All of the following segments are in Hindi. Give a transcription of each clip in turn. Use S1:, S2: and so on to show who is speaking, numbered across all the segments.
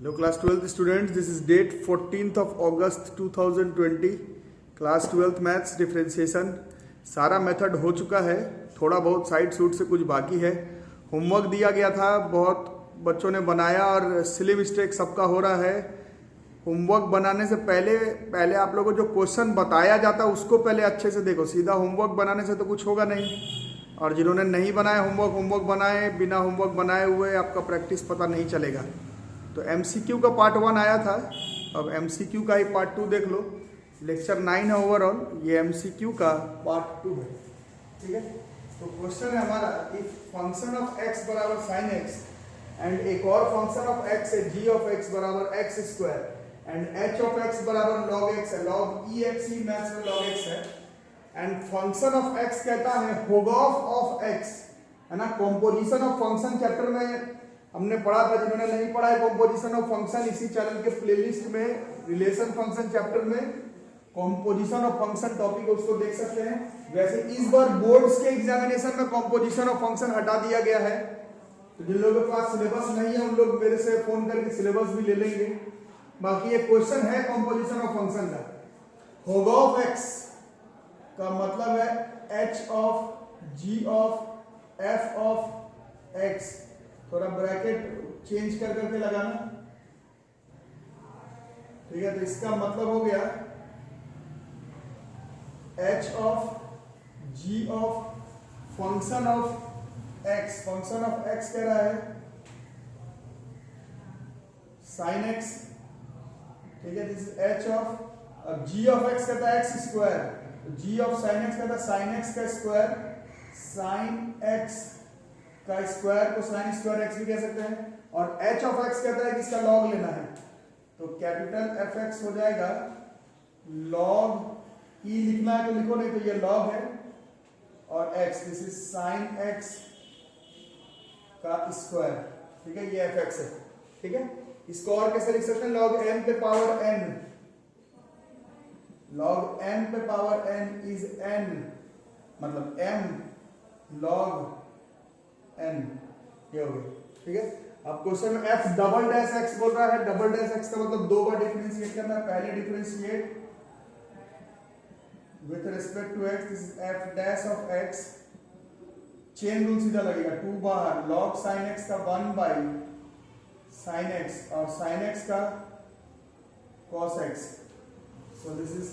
S1: Hello class 12th students, this is date 14th of August 2020, class 12th maths differentiation. सारा मेथड हो चुका है, थोड़ा बहुत साइड सूट से कुछ बाकी है। होमवर्क दिया गया था, बहुत बच्चों ने बनाया और सिली मिस्टेक सबका हो रहा है। होमवर्क बनाने से पहले आप लोगों को जो क्वेश्चन बताया जाता है उसको पहले अच्छे से देखो। सीधा होमवर्क बनाने से तो कुछ होगा नहीं। और जिन्होंने नहीं बनाया होमवर्क बनाए, बिना होमवर्क बनाए हुए आपका प्रैक्टिस पता नहीं चलेगा। तो MCQ का पार्ट 1 आया था, अब MCQ का ही पार्ट 2 देख लो। लेक्चर 9 है ओवरऑल, ये MCQ का पार्ट 2 है। ठीक है, तो क्वेश्चन है हमारा, इफ फंक्शन ऑफ x बराबर sin x एंड एक और फंक्शन ऑफ x है g ऑफ x बराबर x square and h of x बराबर log x है। log ex ही मैथ्स में log x है एंड फंक्शन ऑफ x कहता है होगोफ ऑफ x, है ना। कॉम्पोजिशन ऑफ फंक्शन चैप्टर में हमने पढ़ा था, जिन्होंने नहीं पढ़ा है कॉम्पोजिशन ऑफ फंक्शन, इसी चैनल के प्लेलिस्ट में रिलेशन फंक्शन चैप्टर में कॉम्पोजिशन ऑफ फंक्शन टॉपिक उसको देख सकते हैं। वैसे इस बार बोर्ड्स के एग्जामिनेशन में कॉम्पोजिशन ऑफ फंक्शन हटा दिया गया है, तो जिन लोगों के पास सिलेबस नहीं है उन लोग मेरे से फोन करके सिलेबस भी ले लेंगे। बाकी ये क्वेश्चन है कॉम्पोजिशन ऑफ फंक्शन का। होगा ऑफ एक्स का मतलब है h of g of f of x। थोड़ा ब्रैकेट चेंज कर करके लगाना, ठीक है। तो इसका मतलब हो गया h of g of function of x। Function of x कह रहा है sin x, ठीक है। दिस इज h ऑफ, अब g ऑफ x कहता है x square, g of sin x कहता है sin x का स्क्वायर, sin x का स्क्वायर को sin स्क्वायर x भी कह सकते हैं, और h ऑफ x कहता है कि इसका log लेना है, तो कैपिटल fx हो जाएगा। log e लिखना है तो लिखो, नहीं तो ये log है, और x this is sin x का स्क्वायर, ठीक है। ये fx है, ठीक है। इसको और कैसे लिख सकते हैं, log m पे पावर n, log m पे पावर n इज n, मतलब m log n, ये हो गया, ठीक है। अब क्वेश्चन में f डबल डैश x बोल रहा है। डबल डैश x का मतलब दो बार डिफरेंशिएट करना है। पहले differentiate with respect to x, this is f dash of x, chain rule सीधा लगेगा, 2 बाहर, log sin x का 1 बाई sin x और sin x का cos x, so this is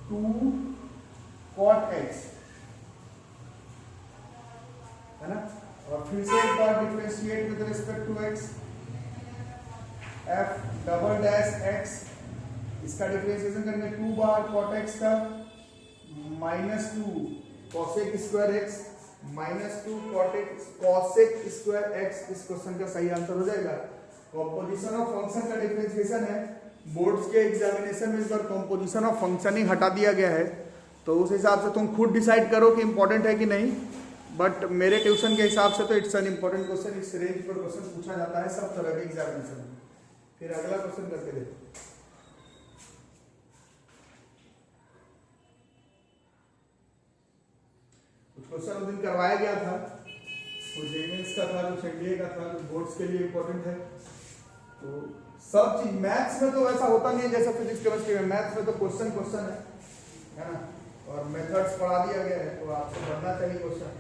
S1: 2 cot x, है ना। और फिर से एक बार differentiate with respect to x, f double dash x, इसका डिफरेंशिएशन करेंगे 2 बार cot x का -2 cosec square x -2 cosec square x। इस क्वेश्चन का सही आंसर हो जाएगा। कॉम्पोजिशन ऑफ फंक्शन का डिफरेंशिएशन है। बोर्ड्स के एग्जामिनेशन में इस बार कॉम्पोजिशन ऑफ फंक्शन ही हटा दिया गया है, तो उस हिसाब से तुम खुद डिसाइड करो कि इंपॉर्टेंट है कि नहीं। बट मेरे ट्यूशन के हिसाब से तो इट्स एन इंपॉर्टेंट क्वेश्चन। इस रेंज पर क्वेश्चन पूछा जाता है सब तरह के एग्जामिनेशन में। फिर अगला क्वेश्चन करके देखो। कुछ क्वेश्चन उस दिन करवाया गया था, कुछ जेमेंस का था, कुछ एनडीए का था, कुछ बोर्ड्स के लिए इंपॉर्टेंट है। तो सब चीज मैथ्स में तो ऐसा होता नहीं है जैसा फिजिक्स केमिस्ट्री में। मैथ्स में तो क्वेश्चन है ना, और मेथड्स पढ़ा दिया गया है, तो आपको पढ़ना चाहिए क्वेश्चन।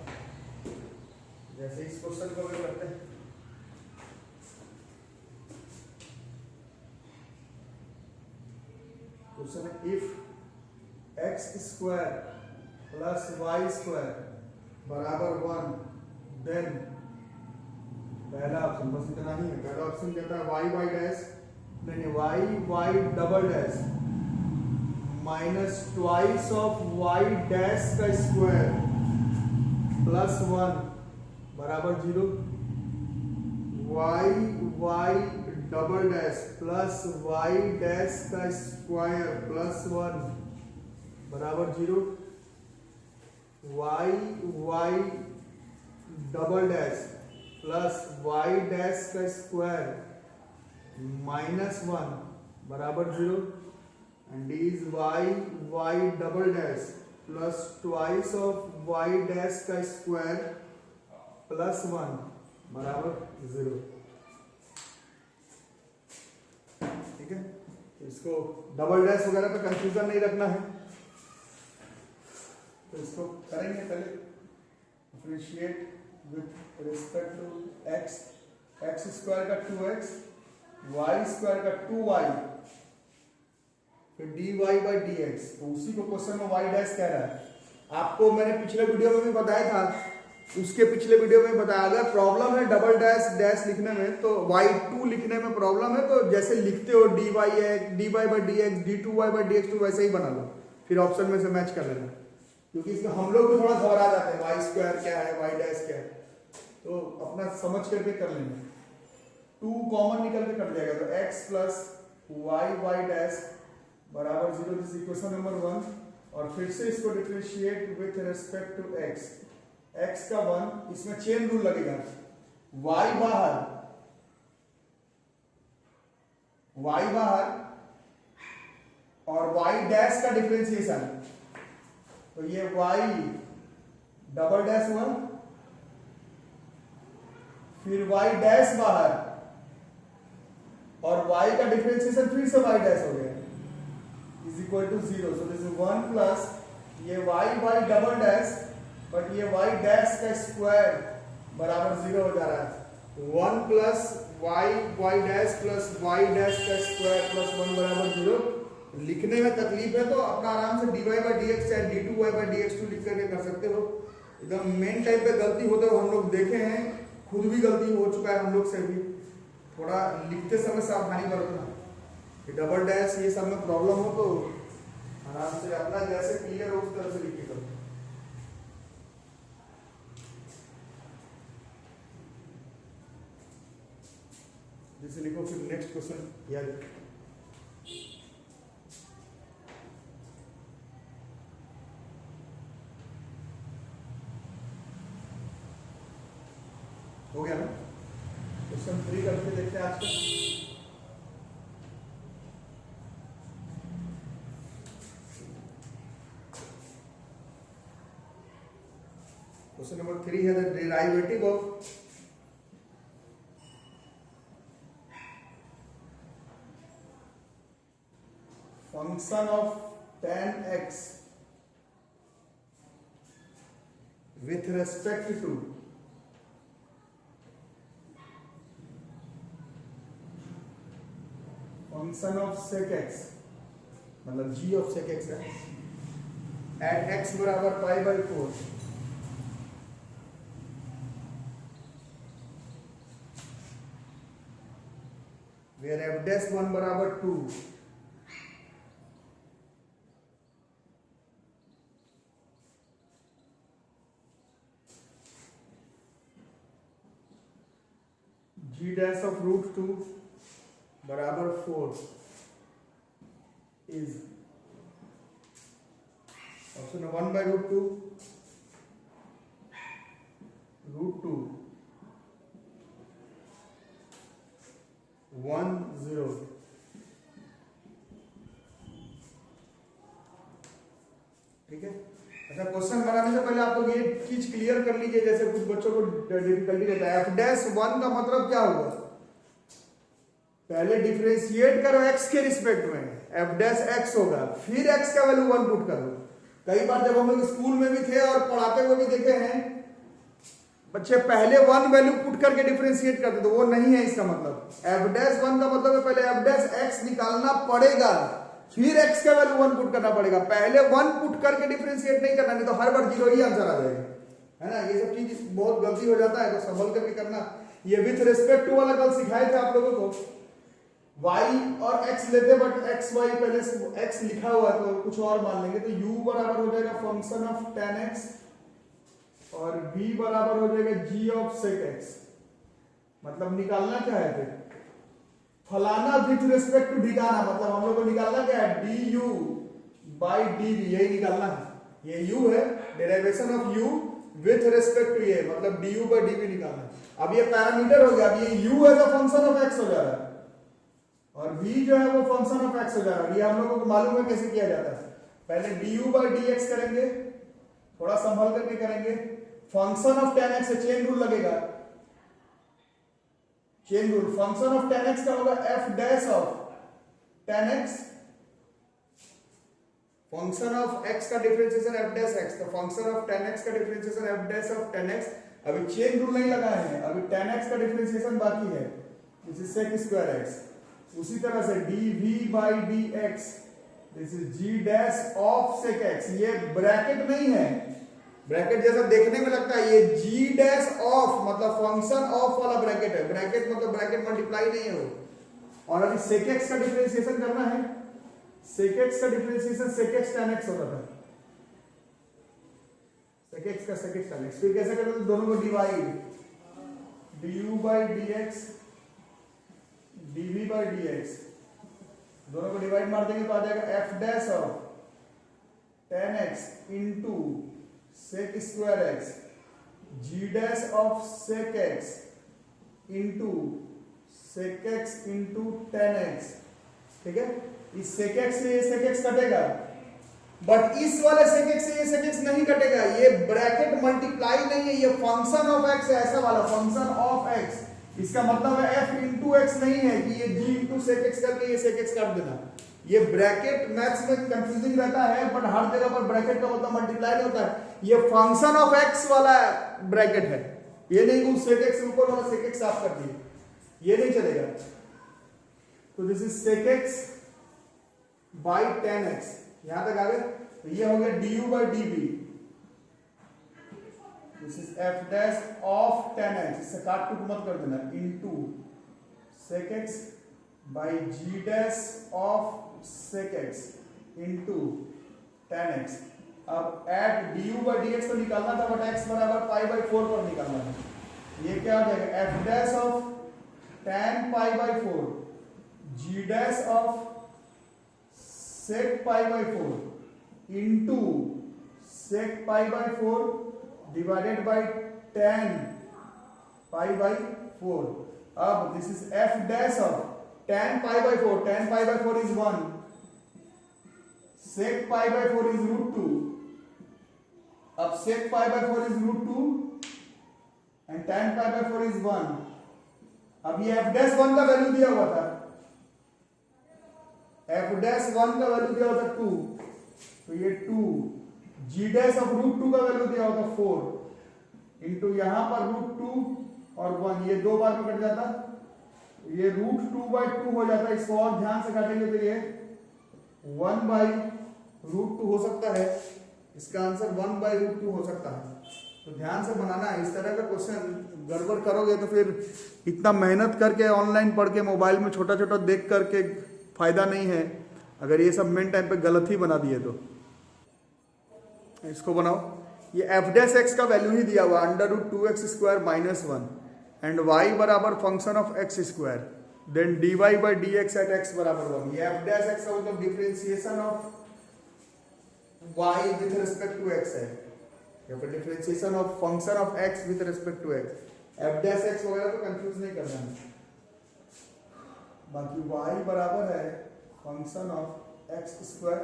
S1: जैसे इस क्वेश्चन को भी करते हैं, क्वेश्चन है if x square plus y square बराबर 1 देन, पहला ऑप्शन बस इतना ही है। पहला ऑप्शन कहता है y डैश, नहीं y double dash minus twice of y dash का स्क्वायर प्लस 1 बराबर 0, y double dash plus y dash का स्क्वायर प्लस 1 बराबर 0, y double dash plus y dash का स्क्वायर माइनस 1 बराबर 0, and is y double dash plus twice of y dash का स्क्वायर प्लस 1 बराबर 0। इसको डबल डैश वगैरह पे कंफ्यूजन नहीं रखना है, तो इसको करेंगे पहले differentiate with respect to x, x square का 2x, वाई स्क्वायर का 2y, फिर dy बाई dx। तो उसी को क्वेश्चन में y डैश कह रहा है। आपको मैंने पिछले वीडियो में भी बताया था, उसके पिछले वीडियो में बताया, अगर प्रॉब्लम है डबल डैश डैश लिखने में तो y2 लिखने में प्रॉब्लम है, तो जैसे लिखते हो dy by dx, d2y by dx2 वैसे ही बना लो, फिर ऑप्शन में से मैच कर लेना, क्योंकि इसमें हम लोग भी थोड़ा घबरा जाते हैं वाई स्क्वायर क्या है, वाई डैश क्या है, तो अपना समझ करके कर लेंगे। 2 कॉमन निकल के कट जाएगा, तो x प्लस वाई डैश बराबर 0, दिस इक्वेशन नंबर 1। और फिर से इसको differentiate with respect to x, x का 1, इसमें चेन रूल लगेगा, y बाहर और y डैश का डिफरेंशिएशन, तो ये y डबल डैश 1, फिर y डैश बाहर और y का डिफरेंशिएशन फिर से y डैश हो गया, is equal to 0। So this is 1 plus ये y by double dash, but ये y डैश का स्क्वायर बराबर 0 हो जा रहा है। 1 plus y dash plus y dash का स्क्वायर प्लस 1 बराबर 0। लिखने में तकलीफ है तो अपना आराम से dy बाई dx चाहे d2y बाई dx2 लिख करके कर सकते हो। एकदम मेन टाइप पे गलती होते हुए हम लोग देखे हैं, खुद भी गलती हो चुका है हम लोग से भी, थोड़ा लिखते समय सावधानी बरतना। डबल डैश ये सब में प्रॉब्लम हो तो आराम से अपना जैसे क्लियर हो उस तरह से लिख के करो। जैसे लिखो, फिर नेक्स्ट क्वेश्चन याद है। हो गया ना? क्वेश्चन 3 करके देखते हैं आज का। Question number 3 है the derivative of function of tan x with respect to function of sec x, मतलब g of sec x है, at x बराबर pi by 4, where f dash 1 बराबर 2, g dash of root 2 बराबर 4 is option 1 by root 2, root 2 1 0। ठीक है। अच्छा, क्वेश्चन बनाने से पहले आप लोग ये चीज क्लियर कर लीजिए, जैसे कुछ बच्चों को डिफिकल्टी रहता है। एफ डैश 1 का मतलब क्या होगा? पहले डिफरेंशिएट करो x के रिस्पेक्ट में, एफ डैश x होगा, फिर x का वैल्यू 1 पुट करो। कई बार जब हम लोग स्कूल में भी थे और पढ़ाते हुए भी देखे हैं, बच्चे पहले 1 वैल्यू पुट करके डिफरेंशिएट करते, तो वो नहीं है इसका मतलब। एफ डैश 1 का मतलब है पहले एफ डैश x निकालना पड़ेगा, फिर x का वैल्यू 1 पुट करना पड़ेगा। पहले 1 पुट करके डिफरेंशिएट नहीं करना, नहीं तो हर बार 0 ही आंसर आ जाएगा, है ना। ये सब चीज बहुत गलती हो जाता है, तो संभल करके करना। ये विथ रिस्पेक्ट टू वाला कल सिखाए थे आप लोगों को। y और x लेते, बट x y पहले x लिखा हुआ है तो कुछ और मान लेंगे, तो u बराबर हो जाएगा फंक्शन ऑफ tan x और v बराबर हो जाएगा g ऑफ sec x। मतलब निकालना क्या है फिर? फलाना विथ रिस्पेक्ट टू ढिकाना, मतलब हम लोग को निकालना क्या है? du बाई dv, यही निकालना है। ये u है, derivation of u with respect to ये, मतलब du बाई dv निकालना है। अब ये पैरामीटर हो गया, अब ये u as a function of x हो जा रहा है और v जो है वो फंक्शन ऑफ x हो जा रहा है। ये हम लोगों को मालूम है कैसे किया जाता है। पहले du बाई dx करेंगे, थोड़ा संभल करके करेंगे। फंक्शन ऑफ tan x से चेन रूल लगेगा, chain rule. Function of tan x का होगा f dash of tan x function of x का डिफरेंशिएशन f डैश x, तो फंक्शन ऑफ tan x का differentiation f dash of tan x। अभी चेन रूल नहीं लगा है, अभी tan x का डिफरेंशिएशन बाकी है, this is sec square x। उसी तरह से dv by dx, this is g dash of sec x। ये ब्रैकेट नहीं है, ब्रैकेट जैसा देखने में लगता है, ये g डैश ऑफ मतलब फंक्शन ऑफ वाला ब्रैकेट है, ब्रैकेट मतलब ब्रैकेट मल्टीप्लाई नहीं है वो। और अभी sec x का डिफरेंशिएशन करना है, sec x का differentiation sec x tan x होता था, sec x का sec x tan x। फिर कैसे करते थे, दोनों को divide, du by dx dv by dx, दोनों को डिवाइड मार देंगे तो आ जाएगा f dash of tan x into sec square x, g dash of sec x into sec x into tan x। ठीक है, इस sec x से ये sec x कटेगा, बट इस वाले sec x से ये sec x नहीं कटेगा, ये ब्रैकेट मल्टीप्लाई नहीं है, ये फंक्शन ऑफ x है, ऐसा वाला फंक्शन ऑफ x। इसका मतलब है f इंटू x नहीं है कि ये g इंटू sec x करके ये sec x काट देना। ये ब्रैकेट मैथ्स में कंफ्यूजिंग रहता है, बट हर जगह पर ब्रैकेट का मतलब मल्टीप्लाई नहीं होता है, ये फंक्शन ऑफ x वाला ब्रैकेट है, ये नहीं कि sec x ऊपर वाला sec x साफ कर दिए, ये नहीं चलेगा। तो this is sec x by tan x, यहां तक आ गए। तो ये हो गया du by dv, this is f dash of tan x, इससे काट कुट मत कर देना, into sec x by g dash of sec x into tan x। अब एट du by dx तो निकालना था, बट x बराबर पाई बाई 4 पर निकालना है। ये क्या हो जाएगा, f dash of tan pi by 4 g dash of sec pi by 4 into sec pi by 4 divided by tan pi by 4। अब this is f dash of tan pi by 4, tan pi by 4 is 1, sec pi by 4 is √2। अब sec pi by 4 is √2 and tan pi by 4 is 1। अब ये f डैश 1 का वैल्यू दिया हुआ था, f डैश 1 का वैल्यू दिया हुआ था 2, तो ये 2, g डैश ऑफ √2 का वैल्यू दिया हुआ था 4 इंटू यहां पर √2 और 1, ये दो बार में कट जाता, ये √2 by 2 हो जाता है। इसको और ध्यान से काटेंगे तो ये 1 by √2 हो सकता है, इसका आंसर 1 by √2 हो सकता है। तो ध्यान से बनाना है, इस तरह का क्वेश्चन गड़बड़ करोगे तो फिर इतना मेहनत करके ऑनलाइन पढ़ के मोबाइल में छोटा छोटा देख करके फायदा नहीं है, अगर ये सब मेन टाइम पे गलत ही बना दिए तो। इसको बनाओ, ये f डैश x का वैल्यू ही दिया हुआ √2x square minus 1 and y बराबर function of x square, then dy by dx at x बराबर 1। ये f डैश x का मतलब differentiation of y with respect to x है, या फिर differentiation of function of x with respect to x। f dash x वगैरह तो कंफ्यूज नहीं करना है। बाकी y बराबर है फंक्शन ऑफ x स्क्वायर,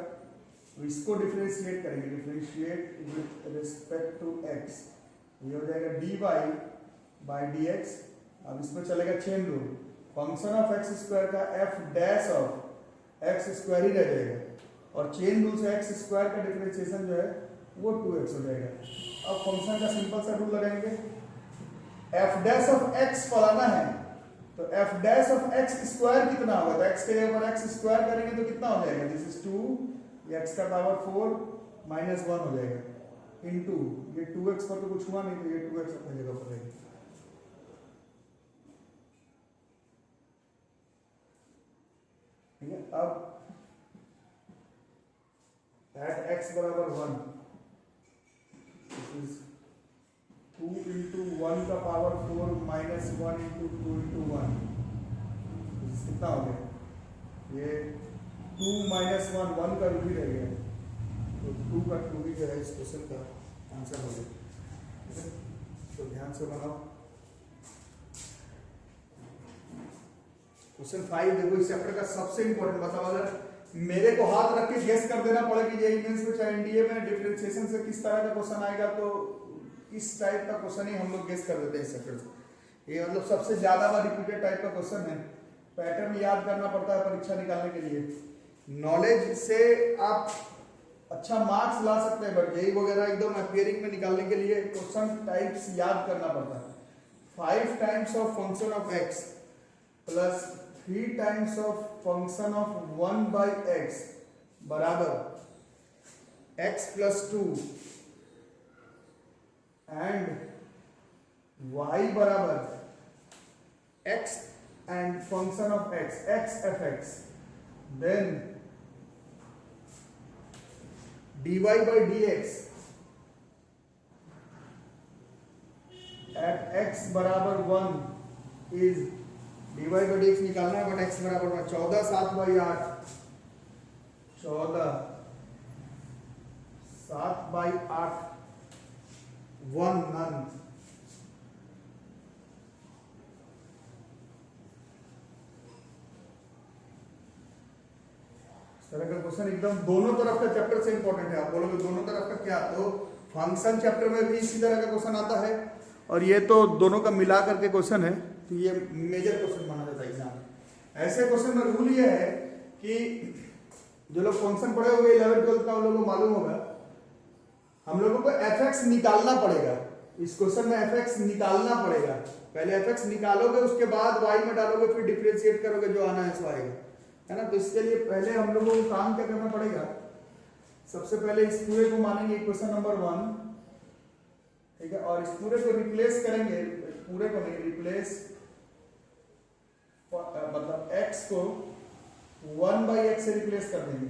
S1: तो इसको डिफरेंशिएट करेंगे, differentiate with respect to x, ये हो जाएगा dy बाई dx। अब इसमें चलेगा chain rule, function of x square का f dash of x square ही रह जाएगा, और चेन रूल से x स्क्वायर का डिफरेंशिएशन जो है वो 2x हो जाएगा। अब फंक्शन का सिंपल सा रूल लगाएंगे, f डैश ऑफ x फलाना है, तो f dash of x square कितना होगा, तो x के ऊपर x स्क्वायर करेंगे तो कितना हो जाएगा, दिस इज 2, ये x का पावर 4 माइनस 1 हो जाएगा, इनटू ये 2x पर तो कुछ हुआ नहीं, तो ये 2x अपनी जगह पर रहेगा। ठीक है, अब एट x बराबर 1, दिस इज 2 इंटू 1 का पावर 4 माइनस 1 इंटू 2 इंटू 1, कितना हो गया, ये 2 माइनस 1, 1 का रूट ही रह गया, तो 2 का 2 ही जो है इस क्वेश्चन का आंसर हो गया। ठीक है, तो ध्यान से बनाओ। क्वेश्चन 5 देखो, इस चैप्टर का सबसे इंपॉर्टेंट, बताओ अगर मेरे को हाथ रख के गेस कर देना पड़े कि ये मेंस में चाहे एनडीए में डिफरेंशिएशन से किस तरह का क्वेश्चन आएगा, तो इस टाइप का क्वेश्चन ही हम लोग गेस कर देते हैं इस चैप्टर से। ये मतलब सबसे ज्यादा बार रिपीटेड टाइप का क्वेश्चन है, पैटर्न याद करना पड़ता है परीक्षा निकालने के लिए। नॉलेज से आप अच्छा मार्क्स ला सकते हैं, बट यही वगैरह एकदम अपियरिंग में निकालने के लिए क्वेश्चन टाइप्स याद करना पड़ता है। 5 times of function of x plus 3 times of function of 1 by x बराबर x प्लस 2 एंड y बराबर x and function of x fx, then dy by dx at x बराबर 1 is dy by dx निकालना है, बट x बराबर 14 7 बाई 8 14 7 बाई 8 1 नन। तरह का क्वेश्चन एकदम दोनों तरफ का चैप्टर से इंपॉर्टेंट है। आप बोलोगे दोनों तरफ का क्या, तो फंक्शन चैप्टर में भी इसी तरह का क्वेश्चन आता है, और ये तो दोनों का मिला करके क्वेश्चन है, तो ये मेजर क्वेश्चन माना जाता है एग्जाम। ऐसे क्वेश्चन में रूल ये है कि जो लोग फंक्शन पढ़े होंगे 11 12 का, उन लोगों को मालूम होगा हम लोगों को fx निकालना पड़ेगा। इस क्वेश्चन में fx निकालना पड़ेगा। पहले fx निकालोगे, उसके बाद y में डालोगे, फिर डिफरेंशिएट करोगे, जो आना है सो आएगा, है ना। तो इसके लिए पहले हम लोगों को काम क्या करना पड़ेगा, सबसे पहले इस पूरे को मानेंगे इक्वेशन नंबर 1, ठीक है, और इस पूरे को रिप्लेस करेंगे, पूरे को नहीं रिप्लेस, मतलब x को 1 बाई एक्स से रिप्लेस कर देंगे,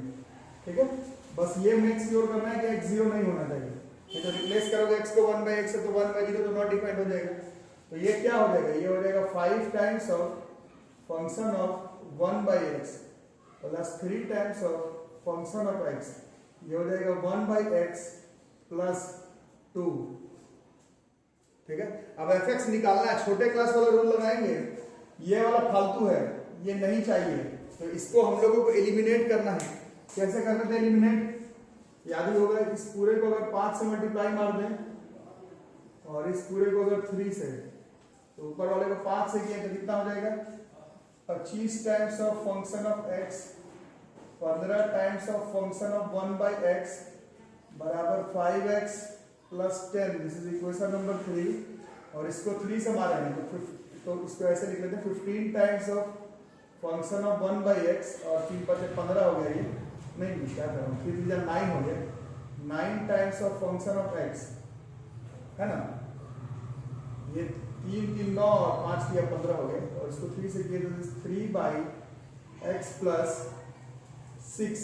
S1: ठीक है। बस ये मेक श्योर करना है कि x 0 नहीं होना चाहिए। ये तो रिप्लेस करोगे x को 1 बाई एक्स से, तो 1 बाई 0 तो नॉट डिफाइंड हो जाएगा। तो ये क्या हो जाएगा, ये हो जाएगा 5 times of function of 1 by x plus 3 times of function of x, ये हो जाएगा 1 बाई एक्स प्लस 2, ठीक है। अब fx निकालना है, छोटे क्लास वाला रूल लगाएंगे, ये वाला फालतू है, ये नहीं चाहिए, तो इसको हम लोगों को एलिमिनेट करना है। कैसे करना था एलिमिनेट, याद ही होगा। इस पूरे को अगर 5 से मल्टीप्लाई मार दें और इस पूरे को अगर 3 से, तो ऊपर वाले को 5 से किया तो कितना हो जाएगा, 25 times of function of x 15 times of function of 1 by x बराबर 5x plus 10। This is equation number 3, और इसको 3 से मारे हैं तो इसको ऐसे लिख लेते हैं 15 times of function of 1 by x, और 3 5 15 हो गया, ये नहीं क्या कर रहा हूँ, 3 3 9 हो गया, 9 times of function of x, है ना। ये 3 3 9 और 5 किया 15 हो गए, और इसको 3 से किया तो 3 बाई एक्स प्लस 6,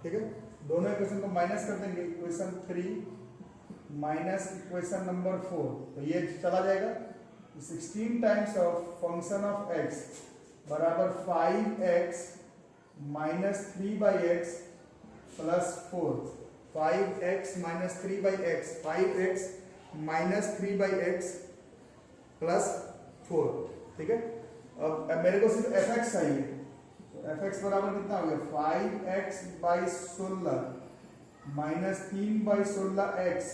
S1: ठीक है। दोनों इक्वेशन को माइनस कर देंगे, इक्वेशन 3 माइनस इक्वेशन नंबर 4, तो ये चला जाएगा। 16 times of function of x बराबर 5x minus 3 by x plus 4, 5x minus 3 by x, 5x minus 3 by x plus 4, ठीक है। अब मेरे को सिर्फ fx चाहिए, तो fx बराबर कितना हो गया, 5x by 16 minus 3 by 16x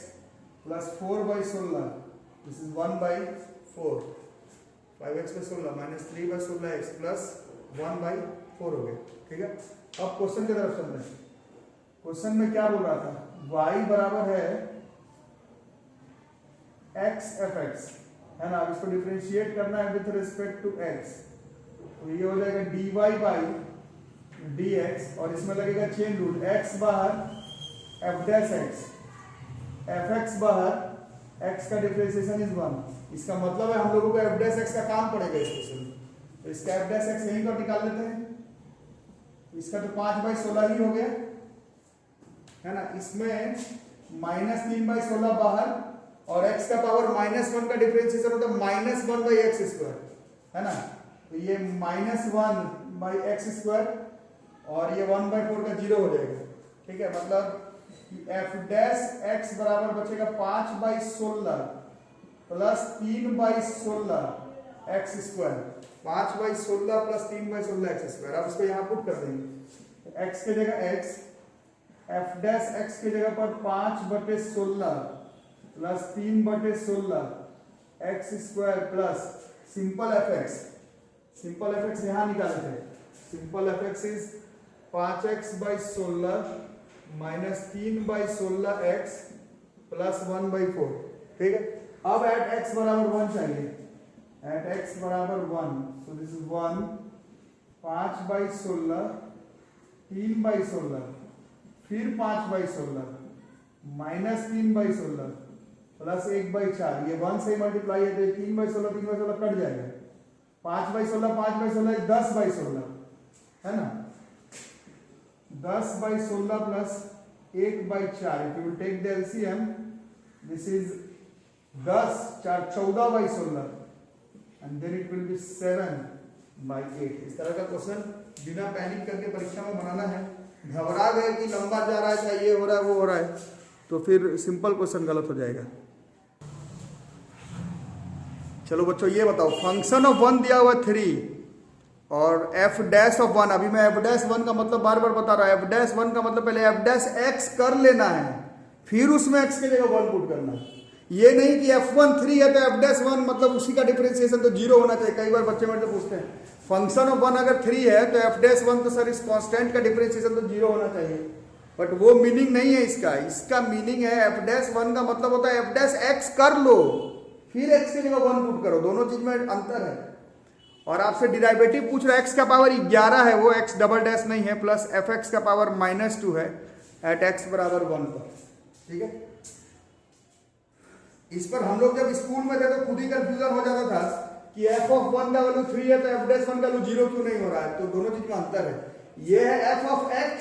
S1: plus 4 by 16, this is 1 by 4, 5x by 16 minus 3 by 16x plus 1 by 4 हो गया, ठीक है। अब क्वेश्चन की तरफ चलते हैं। क्वेश्चन में क्या बोल रहा था, y बराबर है x fx, है ना। अब इसको डिफरेंशिएट करना है विथ रिस्पेक्ट टू x, तो ये हो जाएगा dy बाई dx, और इसमें लगेगा चेन रूल, x बाहर f डैश x, fx बाहर x का डिफरेंशिएशन इज 1। इसका मतलब है हम लोगों को f डैश x का काम पड़ेगा इस क्वेश्चन में, तो इसका f डैश x यहीं पर निकाल लेते हैं। इसका तो 5 बाई 16 ही हो गया, है ना। इसमें माइनस 3 बाई 16 बाहर, और x का पावर -1 का डिफरेंशिएशन होता है -1 बाई एक्स स्क्वायर, है ना। तो ये -1 बाई एक्स स्क्वायर, और ये 1 बाई 4 का 0 हो जाएगा, ठीक है। मतलब f डैश x बराबर बचेगा 5 by 16 plus 3 by 16 x square, 5 by 16 plus 3 by 16 x square. अब इसको यहाँ पुट कर देंगे, x की जगह x, f डैश x की जगह पर 5 बटे 16 प्लस 3 बटे 16 x square plus simple F x यहाँ निकाले थे, simple F x is 5x/16 minus 3/16x plus 1/4। ठीक है, अब एट x बराबर 1 चाहिए, एट x बराबर 1, सो दिस इज 1, 5/16, 3/16, फिर 5/16 माइनस 3/16 प्लस 1/4। ये 1 से मल्टीप्लाई है तो 3/16 3/16 कट जाएगा, 5/16 5/16 10/16 है ना, 10/16 plus 1/4। If you will take the LCM this is 10 4 14/16 and then it will be 7/8। इस तरह का क्वेश्चन बिना पैनिक करके परीक्षा में बनाना है। घबरा गए कि लंबा जा रहा है, चाहे ये हो रहा है वो हो रहा है, तो फिर सिंपल क्वेश्चन गलत हो जाएगा। चलो बच्चों ये बताओ, फंक्शन ऑफ 1 दिया हुआ 3 और एफ डैश ऑफ 1, अभी मैं एफ डैश 1 का मतलब बार बार बता रहा हूं, एफ डैश 1 का मतलब पहले एफ डैश एक्स कर लेना है, फिर उसमें एक्स की जगह 1 पुट करना है। ये नहीं कि f1 3 है तो f डैश 1 मतलब उसी का डिफरेंशिएशन तो 0 होना चाहिए। कई बार बच्चे मेरे से पूछते हैं फंक्शन ऑफ 1 अगर 3 है तो f डैश 1 तो सर इस कांस्टेंट का डिफरेंशिएशन तो 0 होना चाहिए, बट वो मीनिंग नहीं है इसका। इसका मीनिंग है f डैश 1 का मतलब होता है f डैश x कर लो, फिर x की जगह 1 पुट करो, दोनों चीज में अंतर है। और आपसे डिराइवेटिव पूछ रहा है, x का पावर 11 है वो x डबल डैश नहीं है, प्लस fx का पावर -2 है एट x बराबर 1 पर। ठीक है, इस पर हम लोग जब स्कूल में थे तो खुद ही कंफ्यूजन हो जाता था कि f ऑफ 1 का वैल्यू 3 है तो f डैश 1 का वैल्यू 0 क्यों नहीं हो रहा है, तो दोनों चीज में अंतर है। ये है f ऑफ x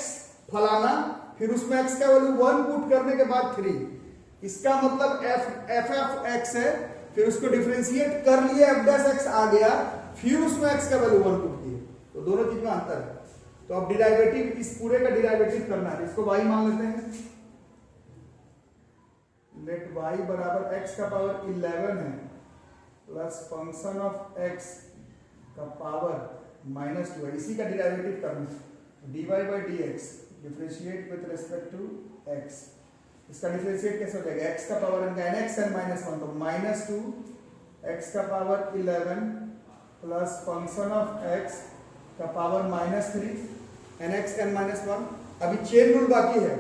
S1: फलाना, फिर उसमें x का वैल्यू 1 पुट करने के बाद 3, इसका मतलब f ऑफ x है, फिर उसको डिफरेंशिएट कर लिया f डैश x आ गया, फिर उसमें x का वैल्यू 1 पुट किया, तो दोनों चीज में अंतर है। तो अब डिराइवेटिव, इस पूरे का डिराइवेटिव करना है, इसको y मान लेते हैं, लेट y बराबर x का पावर 11 है प्लस फंक्शन ऑफ x का पावर -2 है, इसी का डिराइवेटिव करना है। dy by dx differentiate with respect to x, इसका डिफरेंशिएट कैसे हो जाएगा, x का पावर nx n -1 तो -2 x का power 11 plus function of x का पावर -3 nx n -1। अभी चेन रूल बाकी है,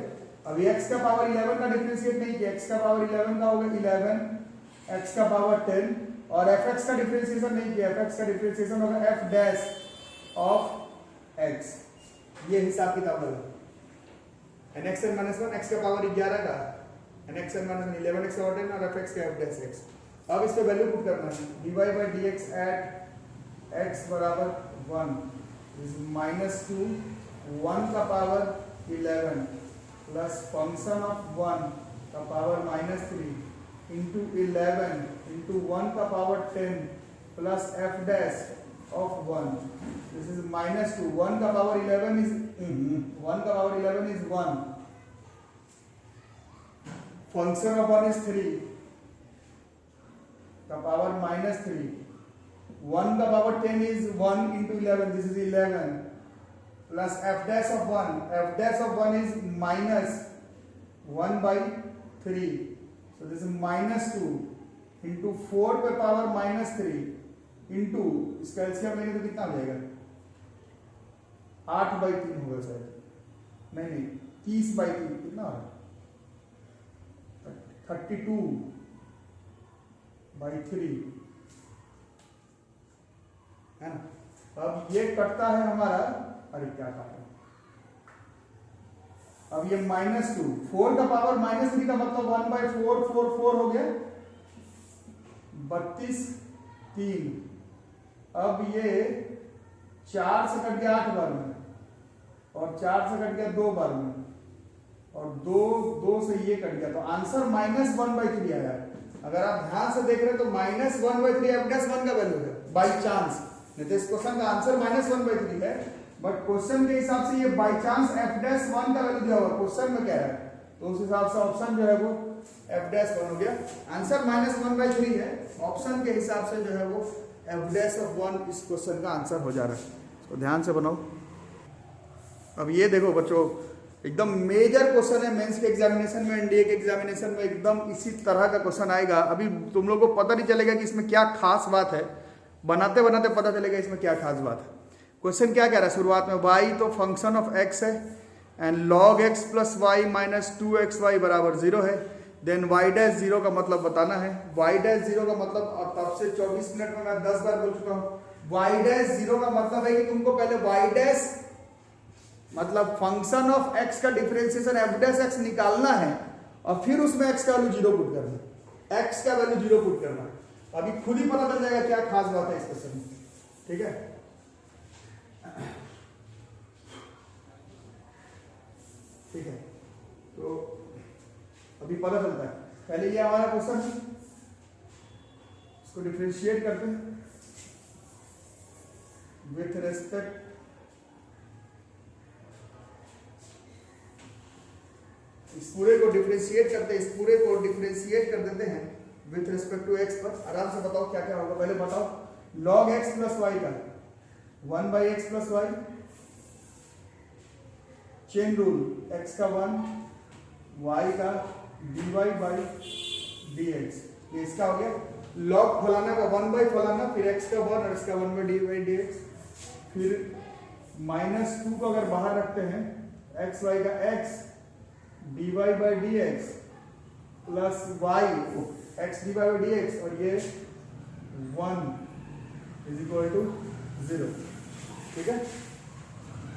S1: अभी x का पावर 11 का डिफरेंशिएट नहीं किया, x का पावर 11 का होगा 11, x का पावर 10 और fx का डिफरेंशिएशन नहीं किया, fx का डिफरेंशिएशन होगा f डैश ऑफ x। ये हिसाब किताब होगा nx n -1 x का पावर 11 का nx n -1 11x का 10 और fx का f डैश x। अब इस पे वैल्यू पुट करना है, dy by dx at x बराबर 1 इज -2 1 का पावर 11 प्लस फंक्शन ऑफ 1 का पावर -3 इंटू 11 इंटू 1 का power 10 plus f dash of 1, this is -2 1 का पावर 11 इज 1 का power 11 is 1, function of 1 is 3 का पावर -3, 1 का power 10 is 1 into 11, this is 11 plus f dash of 1, f dash of 1 is -1/3, so this is -2 into 4 पे पावर -3 into इसका एलसीएम लेंगे तो कितना हो जाएगा, 8/3 होगा शायद, नहीं 30/3 कितना होगा 32/3 है ना। अब ये कटता है हमारा, अरे क्या काटा, अब ये -2 4 का पावर -3 का मतलब 1/4 4 4 हो गया 32 3। अब ये 4 से कट गया 8 बार में और 4 से कट गया 2 बार में और 2 से ये कट गया, तो आंसर -1/3 आया। अगर आप ध्यान से देख रहे हैं तो -1/3 f डैश 1 का वैल्यू है बाई चांस, नहीं तो इस क्वेश्चन का आंसर -1/3 है, बट क्वेश्चन के हिसाब से ये बाय चांस f डैश 1 का वैल्यू दिया हुआ क्वेश्चन में क्या है, तो उस हिसाब से ऑप्शन जो है वो f डैश 1 हो गया, आंसर -1/3 है, ऑप्शन के हिसाब से जो है वो f डैश ऑफ 1 इस क्वेश्चन का आंसर हो जा रहा है। तो ध्यान से बनाओ। अब ये देखो बच्चों, एकदम मेजर क्वेश्चन है मेंस के एग्जामिनेशन में, एनडीए के एग्जामिनेशन में एकदम इसी तरह का क्वेश्चन आएगा। अभी तुम लोगों को पता नहीं चलेगा कि इसमें क्या खास बात है, बनाते बनाते पता चलेगा इसमें क्या खास बात है। क्वेश्चन क्या कह रहा है शुरुआत में, y तो फंक्शन ऑफ x है and log x plus y minus 2xy बराबर 0 है। देन y डैश 0 का मतलब बताना है। y डैश 0 का मतलब, और तब से 24 मिनट में मैं 10 बार बोल चुका हूँ, y डैश 0 का मतलब है कि तुमको पहले y डैश मतलब फंक्शन ऑफ x का डिफरेंशिएशन f डैश x निकालना है और फिर उसमें x का वैल्यू 0 पुट करना, x का वैल्यू 0 पुट करना। अभी खुद ही पता चल जाएगा क्या खास बात है इस क्वेश्चन में, ठीक है। ठीक है, तो अभी पता चलता है। पहले ये हमारा क्वेश्चन है, इसको डिफरेंशिएट करते हैं विथ रेस्पेक्ट इस पूरे को डिफरेंशिएट करते हैं, इस पूरे को डिफरेंशिएट कर देते हैं विथ रेस्पेक्ट टू x पर। आराम से बताओ क्या क्या होगा, पहले बताओ। log x प्लस वाई का 1 by x plus y, chain rule x का 1 y का dy बाई dx, ये इसका हो गया। log फलाना का 1 बाई फलाना, फिर x का 1 और इसका 1 बाई dy बाई dx, फिर -2 को अगर बाहर रखते हैं x y का x dy by dx plus y x dy by dx और ये 1 इज इक्वल टू 0, ठीक है।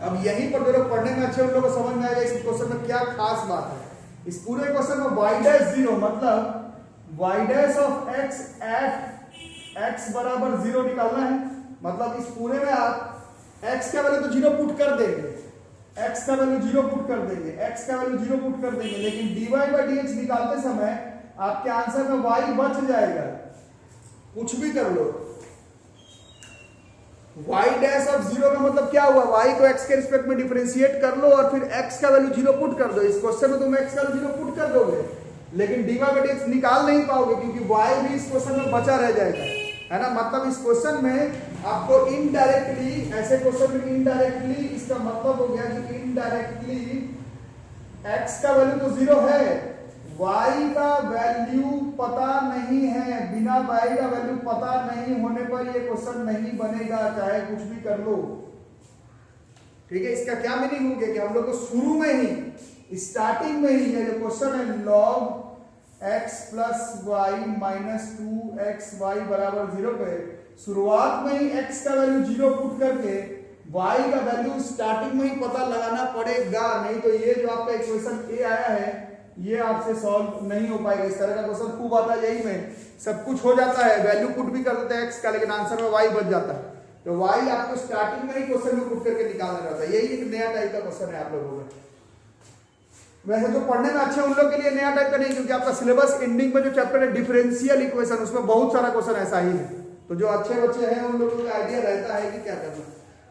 S1: अब यहीं पर जो लोग पढ़ने में अच्छे उन लोगों को समझ में आएगा इस क्वेश्चन में क्या खास बात है। इस पूरे क्वेश्चन में y डैश 0 मतलब y dash of x at x बराबर 0 निकालना है। मतलब इस पूरे में आप x का वैल्यू तो 0 पुट कर देंगे, x का वैल्यू 0 पुट कर देंगे, x का वैल्यू 0 पुट कर देंगे, लेकिन dy बाई dx निकालते समय आपके आंसर में y बच जाएगा। कुछ भी कर लो, y डैश ऑफ 0 का मतलब क्या हुआ, y को x के रिस्पेक्ट में डिफरेंशिएट कर लो और फिर x का वैल्यू 0 पुट कर दो। इस क्वेश्चन में तुम x का वैल्यू 0 पुट कर दोगे, लेकिन dy बाई dx निकाल नहीं पाओगे क्योंकि y भी इस क्वेश्चन में बचा रह जाएगा, है ना। मतलब इस क्वेश्चन में आपको इनडायरेक्टली, ऐसे क्वेश्चन में इनडायरेक्टली, इसका मतलब हो गया कि इनडायरेक्टली x का वैल्यू तो 0 है, y का वैल्यू पता नहीं है। बिना y का वैल्यू पता नहीं होने पर ये क्वेश्चन नहीं बनेगा, चाहे कुछ भी कर लो, ठीक है। इसका क्या मीनिंग हो गया कि हम लोग को शुरू में ही, स्टार्टिंग में ही ये जो क्वेश्चन है log x plus y minus 2xy बराबर 0 पे शुरुआत में ही x का वैल्यू 0 पुट करके y का वैल्यू स्टार्टिंग में ही पता लगाना पड़ेगा, नहीं तो ये जो आपका इक्वेशन a आया है ये आपसे सॉल्व नहीं हो पाएगा। इस तरह का क्वेश्चन खूब आता है, यही में सब कुछ हो जाता है, वैल्यू पुट भी कर देते हैं x का, लेकिन आंसर में y बच जाता है। तो y आपको स्टार्टिंग में ही क्वेश्चन में पुट करके निकालना रहता है। यही एक नया टाइप का क्वेश्चन है आप लोगों का। वैसे जो पढ़ने में अच्छे उन लोग के लिए नया टाइप का नहीं, क्योंकि आपका सिलेबस एंडिंग में जो चैप्टर है डिफरेंशियल इक्वेशन, उसमें बहुत सारा क्वेश्चन ऐसा ही है। तो जो अच्छे बच्चे हैं उन लोगों का आइडिया रहता है कि क्या करना।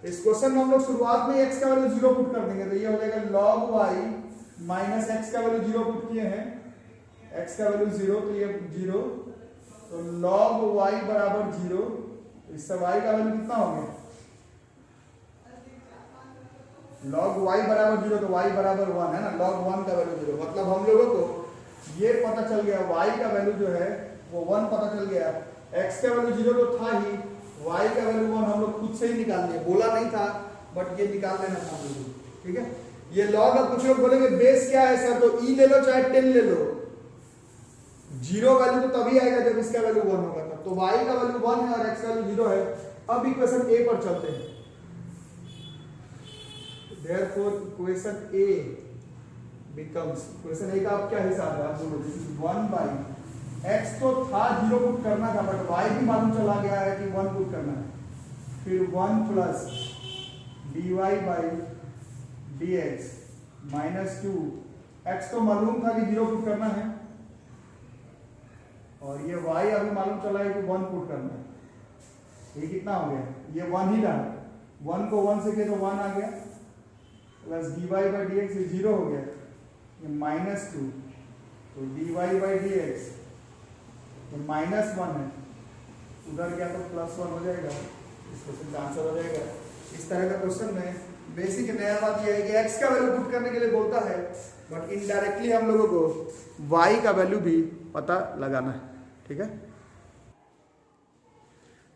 S1: इस क्वेश्चन में हम लोग शुरुआत में x का वैल्यू 0 पुट कर देंगे, तो ये हो जाएगा log y माइनस x का वैल्यू 0 पुट किए हैं, x का वैल्यू 0 तो ये 0, तो log y बराबर 0, इससे y का वैल्यू कितना हो गया, log y बराबर 0 तो y बराबर 1 है ना, log 1 का वैल्यू 0। मतलब हम लोगों को ये पता चल गया y का वैल्यू जो है वो 1 पता चल गया, x का वैल्यू 0 तो था ही, y का वैल्यू 1 हम लोग खुद से ही निकाल लिए, बोला नहीं था बट ये निकाल लेना था हम लोग, ठीक है। ये log, अब कुछ लोग बोलेंगे बेस क्या है सर, तो e ले लो चाहे 10 ले लो, 0 वैल्यू तो तभी आएगा जब इसका वैल्यू 1 होगा, तो y का वैल्यू 1 है और x का वैल्यू 0 है। अब इक्वेशन a पर चलते हैं। Therefore equation a becomes, equation a का अब क्या हिसाब है आप बोलो, दिस इज 1 बाई x तो था 0 पुट करना था, बट y भी मालूम चला गया है कि 1 पुट करना है, फिर 1 plus dy by dx minus 2, x तो मालूम था कि 0 पुट करना है और ये y अभी मालूम चला है कि 1 पुट करना है। ये कितना हो गया, ये 1 ही रहा, 1 को 1 से किया तो 1 आ गया, प्लस dy बाई dx ये 0 हो गया, ये माइनस 2, तो dy बाई dx ये माइनस 1 है, उधर गया तो प्लस 1 हो जाएगा, इस क्वेश्चन का आंसर हो जाएगा। इस तरह का क्वेश्चन में बेसिक नया बात यह है कि x का वैल्यू पुट करने के लिए बोलता है, बट इनडायरेक्टली हम लोगों को y का वैल्यू भी पता लगाना है, ठीक है।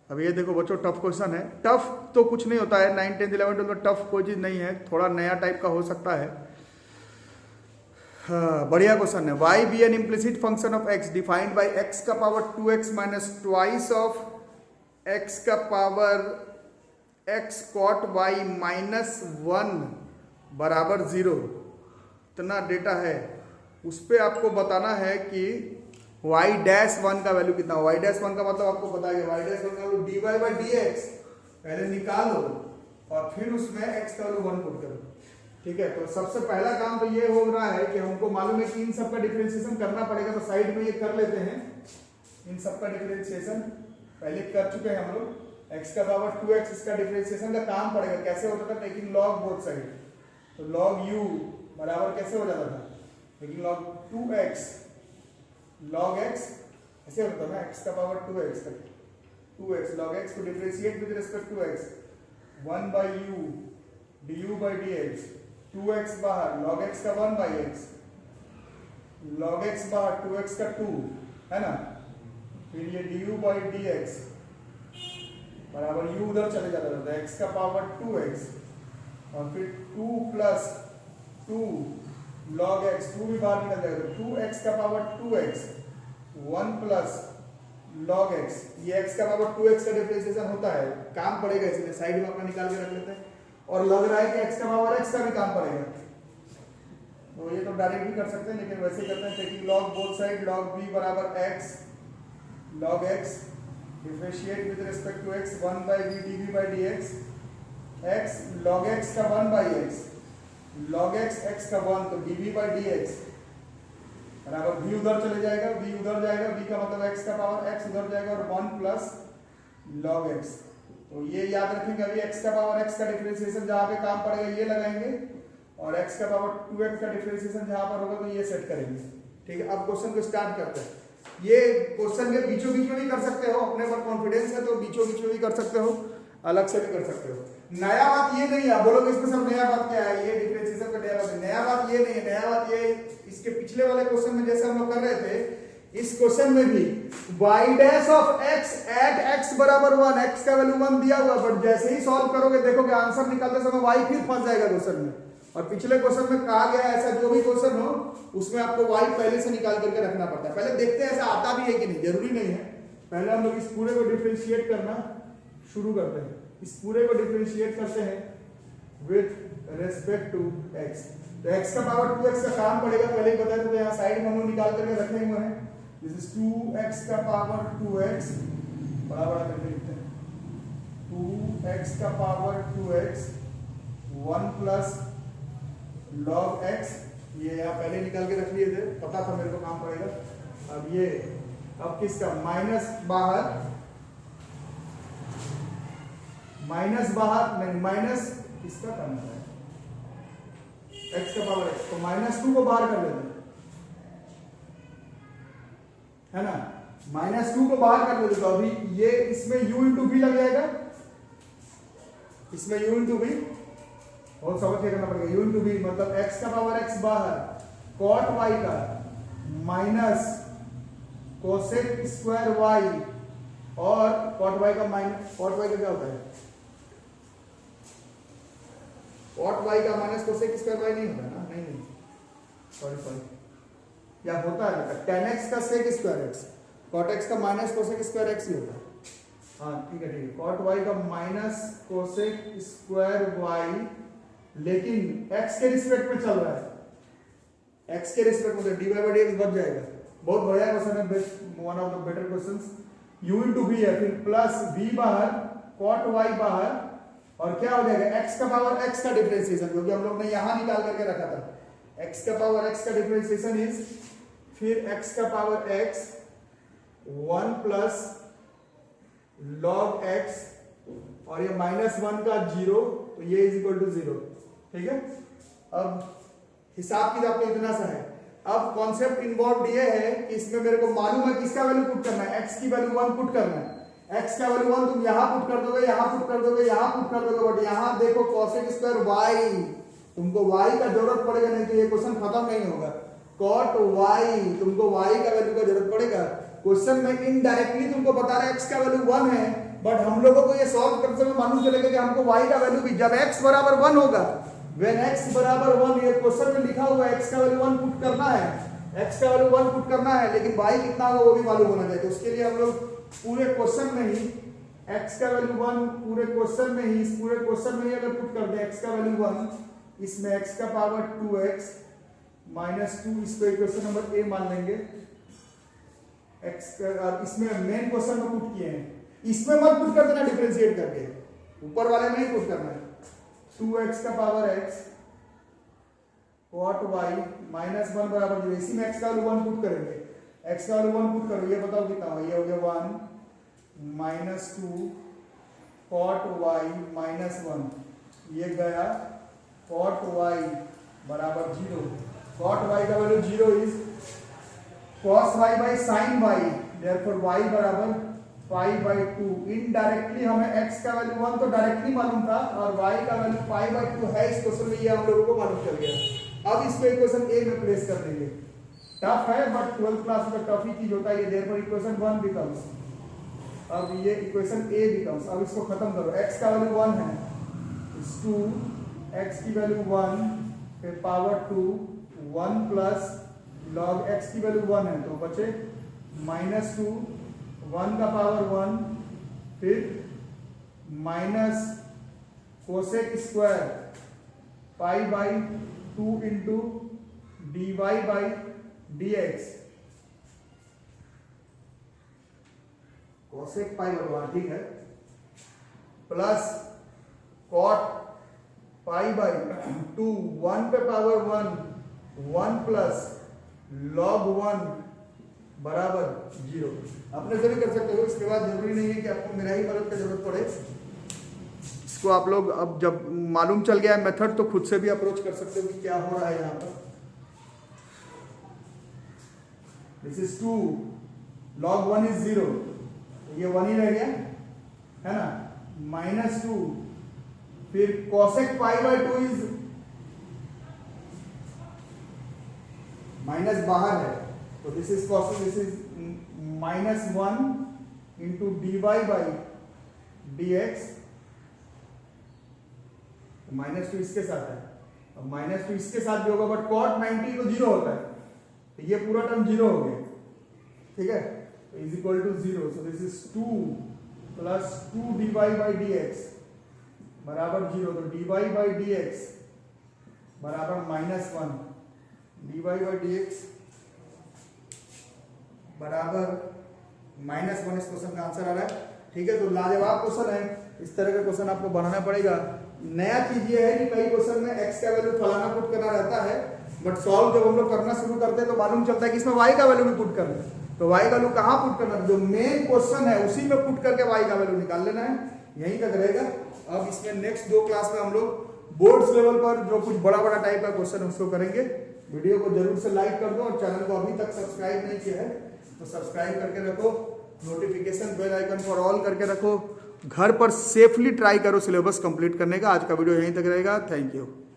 S1: अब ये देखो बच्चों, टफ क्वेश्चन है। टफ तो कुछ नहीं होता है, 9, 10, 11, 12 में टफ कोई चीज़ नहीं है, थोड़ा नया टाइप का हो सकता है। हाँ, बढ़िया क्वेश्चन है। Y be an implicit function of x defined by x का power 2x minus twice of x का power x cot y minus 1 बराबर 0। इतना डेटा है, उस पर आपको बताना है कि y डैश 1 का वैल्यू कितना। y डैश 1 का मतलब आपको पता है, y डैश 1 का वैल्यू dy बाई dx पहले निकालो और फिर उसमें x का वैल्यू 1 पुट करो। ठीक है, तो सबसे पहला काम तो ये हो रहा है कि हमको मालूम है कि इन सब का डिफरेंशिएशन करना पड़ेगा, तो साइड में ये कर लेते हैं। इन सब का डिफरेंशिएशन पहले कर चुके हैं हम लोग। x का पावर 2x, इसका डिफरेंशिएशन का काम पड़ेगा। कैसे होता था? टेकिंग लॉग बोथ साइड, तो लॉग u बराबर कैसे हो जाता था? Taking log 2x log x ऐसे होता है ना, x का पावर 2x तक 2x log x को differentiate with respect to x 1 by u du by dx 2x बाहर log x का 1 by x log x बाहर 2x का 2 है ना, फिर ये du by dx बराबर u उधर चले जाता था x का पावर 2x और फिर 2 प्लस 2 log x 2 भी बाहर निकल जाएगा, 2x का power 2x 1 plus log x, ये x का पावर 2x का डिफरेंशिएशन होता है। काम पड़ेगा, इसलिए साइड में अपना निकाल के रख लेते हैं। और लग रहा है कि x का पावर x का भी काम पड़ेगा, तो ये तो डायरेक्ट भी कर सकते हैं, लेकिन वैसे करते हैं। Taking log both side log b बराबर x log x differentiate with respect to x 1 by b dv by dx x log x का 1 by x log x x का 1 तो dv by dx बराबर v उधर चले जाएगा, v उधर जाएगा, v का मतलब x का पावर x उधर जाएगा और 1 प्लस log x। तो ये याद रखेंगे, अभी x का पावर x का डिफरेंशिएशन जहां पे काम पड़ेगा ये लगाएंगे और x का पावर 2x का डिफरेंशिएशन जहां पर होगा तो ये सेट करेंगे। ठीक है, अब क्वेश्चन को स्टार्ट करते हैं। ये क्वेश्चन के बीचों बीच में भी कर सकते हो, अपने पर कॉन्फिडेंस है तो बीचों बीच में भी कर सकते हो, अलग से भी कर सकते हो। नया बात ये नहीं है, बोलोगे इसमें सब नया बात क्या है, ये डिफरेंशिएशन का नया बात है। नया बात ये नहीं है, नया बात ये इसके पिछले वाले क्वेश्चन में जैसे हम लोग कर रहे थे, इस क्वेश्चन में भी y dash of x at x बराबर 1, x का वैल्यू 1 दिया हुआ, बट जैसे ही सॉल्व करोगे देखोगे आंसर निकालते समय y फिर फंस जाएगा क्वेश्चन में। और पिछले क्वेश्चन में कहा गया है ऐसा जो भी क्वेश्चन हो उसमें आपको y पहले से निकाल करके रखना पड़ता है। पहले देखते हैं ऐसा आता भी है कि नहीं, जरूरी नहीं है। पहले हम लोग इस पूरे को डिफरेंशिएट करना शुरू करते हैं, इस पूरे को डिफरेंशिएट करते हैं विथ रेस्पेक्ट टू x। तो x का पावर 2x का काम पड़ेगा, पहले ही बताया, तो यहाँ साइड में हम लोग निकाल करके रखे हुए हैं। दिस इज 2x का पावर 2x बड़ा बड़ा करके लिखते हैं, 2x का power 2x 1 plus log x, ये यहाँ पहले निकाल के रख लिए थे, पता था मेरे को काम पड़ेगा। अब ये अब किसका माइनस बाहर नहीं, माइनस किसका करना है, x का पावर x, तो -2 को बाहर कर लेते है ना, -2 को बाहर कर लेते। तो अभी ये इसमें u इंटू भी लग जाएगा, इसमें u इंटू भी बहुत समझ के करना पड़ेगा। u इंटू भी मतलब x का पावर x बाहर, cot y का माइनस कोसेक स्क्वायर y और cot y का माइनस, cot y का क्या होता है, cot y का माइनस कोसेक स्क्वायर y नहीं होता ना, नहीं सॉरी या होता है बेटा, tan x का sec square x, cot x का माइनस कोसेक स्क्वायर x ही होता है। हाँ ठीक है, cot y का माइनस कोसेक स्क्वायर y, लेकिन x के रिस्पेक्ट में चल रहा है, x के रिस्पेक्ट में, dy by dx बच जाएगा। बहुत बढ़िया क्वेश्चन है, one of the better questions. u into v है, फिर प्लस v बाहर, cot y बाहर, और क्या हो जाएगा x का पावर x का डिफरेंशिएशन, क्योंकि हम लोग ने यहां निकाल करके रखा था, x का पावर x का डिफरेंशिएशन इज, फिर x का power x 1 plus log x और ये -1 का 0, तो ये इज इक्वल टू 0। ठीक है, अब हिसाब किताब तो इतना सा है। अब कॉन्सेप्ट इन्वॉल्व ये है कि इसमें मेरे को मालूम है किसका वैल्यू पुट करना है, x की वैल्यू 1 पुट करना है। x का वैल्यू 1 तुम यहां पुट कर दोगे, यहां पुट कर दोगे, यहां पुट कर दोगे, बट यहां देखो cosec स्क्वायर y, तुमको y का जरूरत पड़ेगा, नहीं तो ये क्वेश्चन खत्म नहीं होगा। cot y, तुमको y का वैल्यू का जरूरत पड़ेगा। क्वेश्चन में इनडायरेक्टली तुमको बता रहा है x का वैल्यू 1 है, बट हम लोगों को ये सॉल्व करते समय मालूम चलेगा कि हमको y का वैल्यू भी जब x बराबर 1 होगा, व्हेन x बराबर 1, ये क्वेश्चन में लिखा हुआ है x का वैल्यू 1 पुट करना है, x का वैल्यू 1 पुट करना है, लेकिन y कितना होगा वो भी मालूम होना चाहिए। तो उसके लिए हम लोग पूरे क्वेश्चन में ही x का वैल्यू 1 पूरे क्वेश्चन में ही, इस पूरे क्वेश्चन में ही अगर पुट कर दे x का वैल्यू 1, इसमें x का पावर 2x माइनस 2, इसको इक्वेशन नंबर a मान लेंगे। x का इसमें मेन क्वेश्चन में पुट किए हैं, इसमें मत पुट कर देना डिफरेंशिएट करके, ऊपर वाले में ही पुट करना है। 2x का power x cot y minus 1 बराबर 0, इसी में x का वैल्यू 1 पुट करेंगे। x का वैल्यू 1 पुट करो, ये बताओ कितना हो, ये हो गया 1 माइनस 2 cot y माइनस 1, ये गया cot y बराबर 0। cot y का value 0 is cos y by sin y, therefore y बराबर पाई बाई 2। इनडायरेक्टली हमें x का वैल्यू 1 तो डायरेक्टली मालूम था और y का वैल्यू पाई बाई 2 है इस क्वेश्चन में, ये हम लोगों को मालूम चल गया। अब इसको इक्वेशन a में प्लेस कर देंगे। टफ है बट 12th क्लास में टफ ही चीज होता है ये। देयरफॉर इक्वेशन 1 बिकम्स, अब ये इक्वेशन a बिकम्स, अब इसको खत्म करो। x का वैल्यू 1 है, इस 2, x की वैल्यू 1 फिर पावर 2, 1 प्लस log x की वैल्यू 1 है तो बचे माइनस 2, 1 का पावर 1 फिर minus cosec square pi by 2 into d y by d x, cosec pi by 1, ठीक है, प्लस कॉट पाई बाई 2, 1 पे पावर 1, 1 प्लस log 1 बराबर 0। अपने से भी कर सकते हो, इसके बाद जरूरी नहीं है कि आपको मेरा ही मदद की जरूरत पड़े। इसको आप लोग अब जब मालूम चल गया है मेथड तो खुद से भी अप्रोच कर सकते हो कि क्या हो रहा है यहाँ पर। दिस इज 2, log 1 इज 0, ये 1 ही रह गया है ना, माइनस 2 फिर cosec pi by 2 is minus बाहर है तो this is cosec, this is minus 1 into d y by d x, minus 2 इसके साथ है, अब माइनस 2 इसके साथ भी होगा बट cot 90 तो 0 होता है तो ये पूरा टर्म 0 हो गया, ठीक है, तो is equal to 0। So this is 2 plus 2 d y by d x बराबर 0, तो d y by d x बराबर minus 1, d y by d x बराबर माइनस 1 इस क्वेश्चन का आंसर आ रहा है, ठीक है। तो लाजवाब क्वेश्चन है, इस तरह का क्वेश्चन आपको बनाना पड़ेगा। नया चीज ये है कि कई क्वेश्चन में x का वैल्यू फलाना पुट करना रहता है बट सॉल्व जब हम लोग करना शुरू करते हैं तो मालूम चलता है कि इसमें y का वैल्यू भी पुट करना है। तो y का वैल्यू कहाँ पुट करना है, जो मेन क्वेश्चन है उसी में पुट करके y का वैल्यू निकाल लेना है, यहीं तक रहेगा। अब इसमें नेक्स्ट 2 क्लास में हम लोग बोर्ड्स लेवल पर जो कुछ बड़ा बड़ा टाइप का क्वेश्चन उसको करेंगे। वीडियो को जरूर से लाइक कर दो और चैनल को अभी तक सब्सक्राइब नहीं किया है तो सब्सक्राइब करके रखो, notification bell icon for all करके रखो। घर पर सेफली ट्राई करो सिलेबस कंप्लीट करने का। आज का वीडियो यहीं तक रहेगा। Thank you.